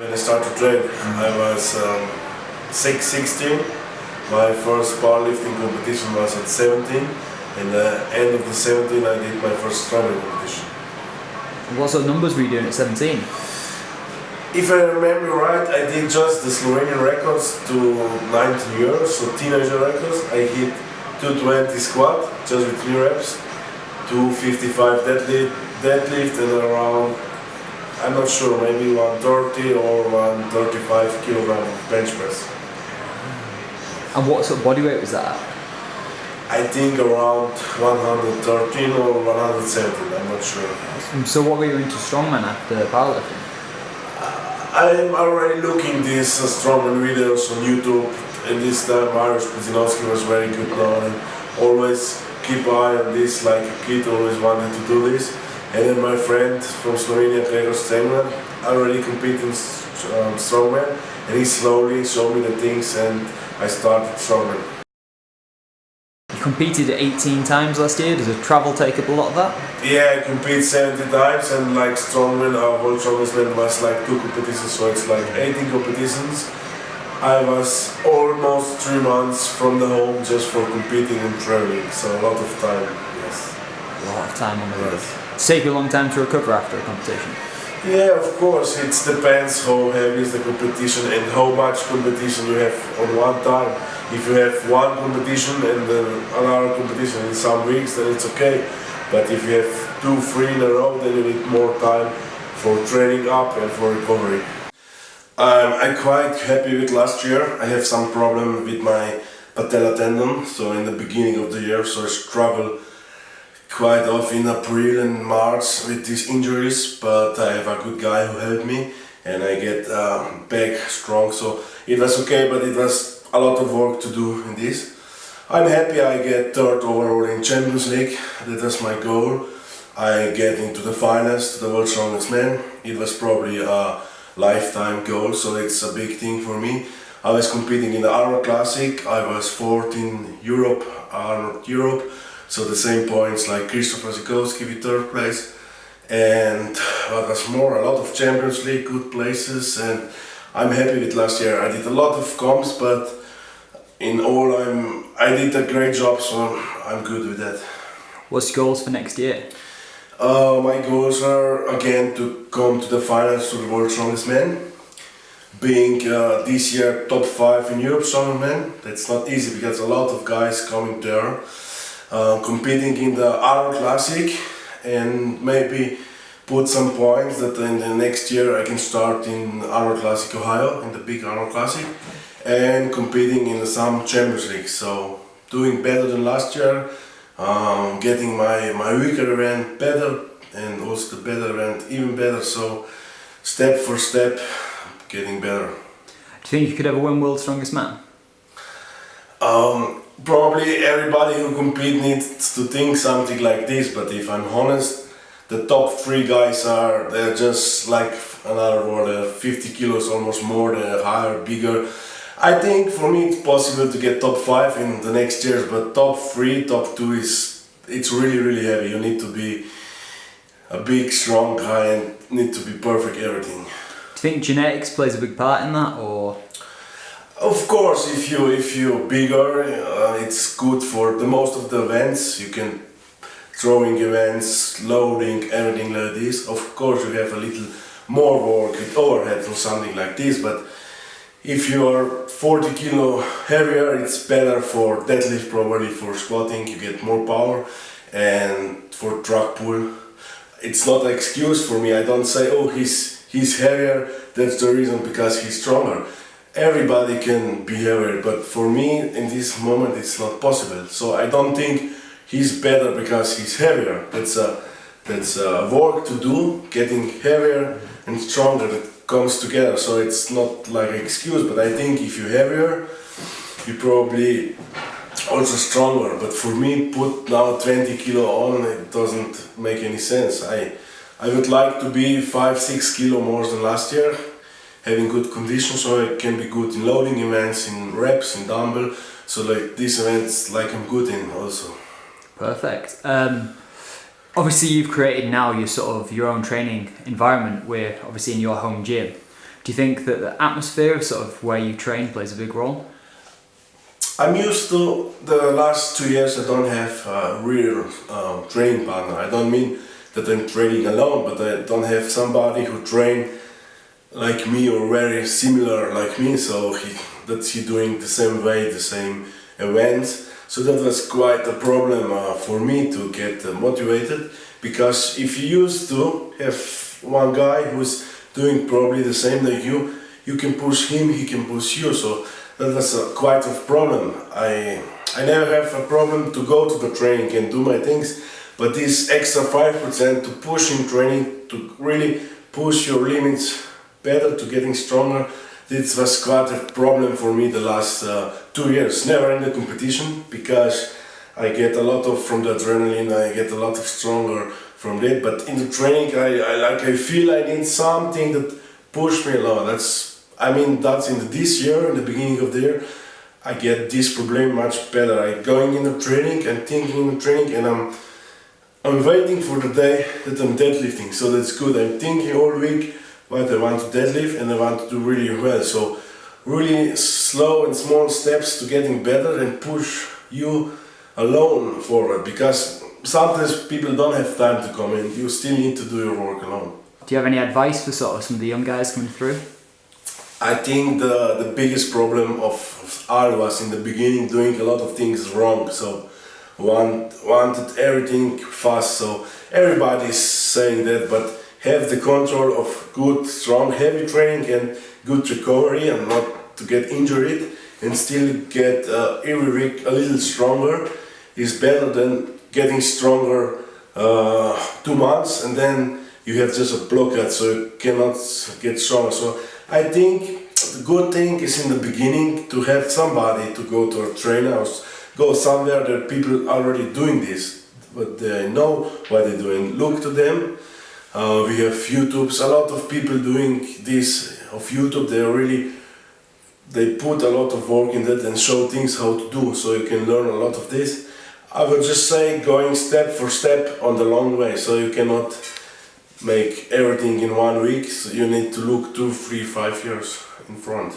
When I started to train, I was 16. My first powerlifting competition was at 17. And the end of the 17, I did my first strongman competition. What sort of numbers were you doing at 17? If I remember right, I did just the Slovenian records to 19 years, so teenager records. I hit 220 squat, just with 3 reps, 255 deadlift and around, I'm not sure, maybe 130 or 135 kilogram bench press. And what sort of body weight was that? I think around 113 or 117, I'm not sure. So what were you into strongman after powerlifting? I'm already looking these strongman videos on YouTube, and this time Mariusz Pudzianowski was very good now, and always keep eye on this, like a kid always wanted to do this. And then my friend from Slovenia, Christo Strongman, already competing strongman, and he slowly showed me the things, and I started strongman. You competed 18 times last year. Does the travel take up a lot of that? Yeah, I compete 70 times, and like strongman, our world strongest man was like 2 competitions, so it's like 18 competitions. I was almost 3 months from the home just for competing and traveling, so a lot of time, yes. A lot of time on the road. Yes. Does it take you a long time to recover after a competition? Yeah, of course, it depends how heavy is the competition and how much competition you have on one time. If you have one competition and then another competition in some weeks, then it's okay. But if you have 2, 3 in a row, then you need more time for training up and for recovery. I'm quite happy with last year. I have some problem with my patella tendon, so in the beginning of the year, so I struggle quite often in April and March with these injuries, but I have a good guy who helped me and I get back strong, so it was okay, but it was a lot of work to do in this. I'm happy I get 3rd overall in Champions League, that was my goal. I get into the finals to the world's strongest man. It was probably a lifetime goal, so it's a big thing for me. I was competing in the Arnold Classic, I was 4th in Europe, Arnold Europe, so the same points like Christo Bland with 3rd place. And what was more, a lot of Champions League, good places, and I'm happy with last year. I did a lot of comps, but in all I did a great job, so I'm good with that. What's your goals for next year? My goals are again to come to the finals to the World's Strongest Man. Being this year top 5 in Europe Strongest Man. That's not easy because a lot of guys coming there. Competing in the Arnold Classic and maybe put some points that in the next year I can start in Arnold Classic Ohio, in the big Arnold Classic, and competing in some Champions League. So doing better than last year, getting my weaker event better and also the better event even better, so step for step getting better. Do you think you could ever win World's Strongest Man? Probably everybody who compete needs to think something like this, but if I'm honest, the top 3 guys they're just like another word, they're 50 kilos almost more, they're higher, bigger. I think for me it's possible to get top 5 in the next years, but top 3, top 2 it's really heavy. You need to be a big, strong guy and need to be perfect everything. Do you think genetics plays a big part in that, or? Of course, if you're bigger, it's good for the most of the events. You can throwing events, loading, everything like this. Of course, you have a little more work with overhead or something like this. But if you are 40 kilo heavier, it's better for deadlift, probably for squatting. You get more power, and for truck pull, it's not an excuse for me. I don't say, oh, he's heavier. That's the reason because he's stronger. Everybody can be heavier, but for me in this moment it's not possible. So I don't think he's better because he's heavier. That's a work to do, getting heavier and stronger, that comes together. So it's not like an excuse, but I think if you're heavier, you're probably also stronger. But for me, put now 20 kilo on, it doesn't make any sense. I would like to be 5-6 kilo more than last year, having good conditions, so I can be good in loading events, in reps, in dumbbell, so like these events like I'm good in also. Perfect. Obviously you've created now your own training environment, where obviously in your home gym. Do you think that the atmosphere of sort of where you train plays a big role? I'm used to the last 2 years. I don't have a real training partner. I don't mean that I'm training alone, but I don't have somebody who train like me or very similar like me. So he doing the same way, the same events. So that was quite a problem for me to get motivated, because if you used to have one guy who's doing probably the same like you can push him, he can push you. So that was quite a problem. I never have a problem to go to the training and do my things, but this extra 5% to push in training, to really push your limits better, to getting stronger, this was quite a problem for me the last 2 years. Never in the competition, because I get a lot from the adrenaline, I get a lot of stronger from that, but in the training I feel I need something that push me a lot. That's in this year, in the beginning of the year, I get this problem much better. I going in the training and thinking in the training, and I'm waiting for the day that I'm deadlifting, so that's good. I'm thinking all week what I want to deadlift, and I want to do really well. So really slow and small steps to getting better and push you alone forward, because sometimes people don't have time to come in. You still need to do your work alone. Do you have any advice for sort of some of the young guys coming through? I think the biggest problem of all was in the beginning doing a lot of things wrong. So wanted everything fast. So everybody's saying that, but have the control of good, strong, heavy training and good recovery, and not to get injured, and still get every week a little stronger is better than getting stronger 2 months and then you have just a blockade, so you cannot get stronger. So I think the good thing is in the beginning to have somebody to go to a trainer or go somewhere that people are already doing this, but they know what they're doing. Look to them. We have YouTubes, a lot of people doing this of YouTube. They put a lot of work in that and show things how to do, so you can learn a lot of this. I would just say going step for step on the long way, so you cannot make everything in 1 week, so you need to look 2, 3, 5 years in front.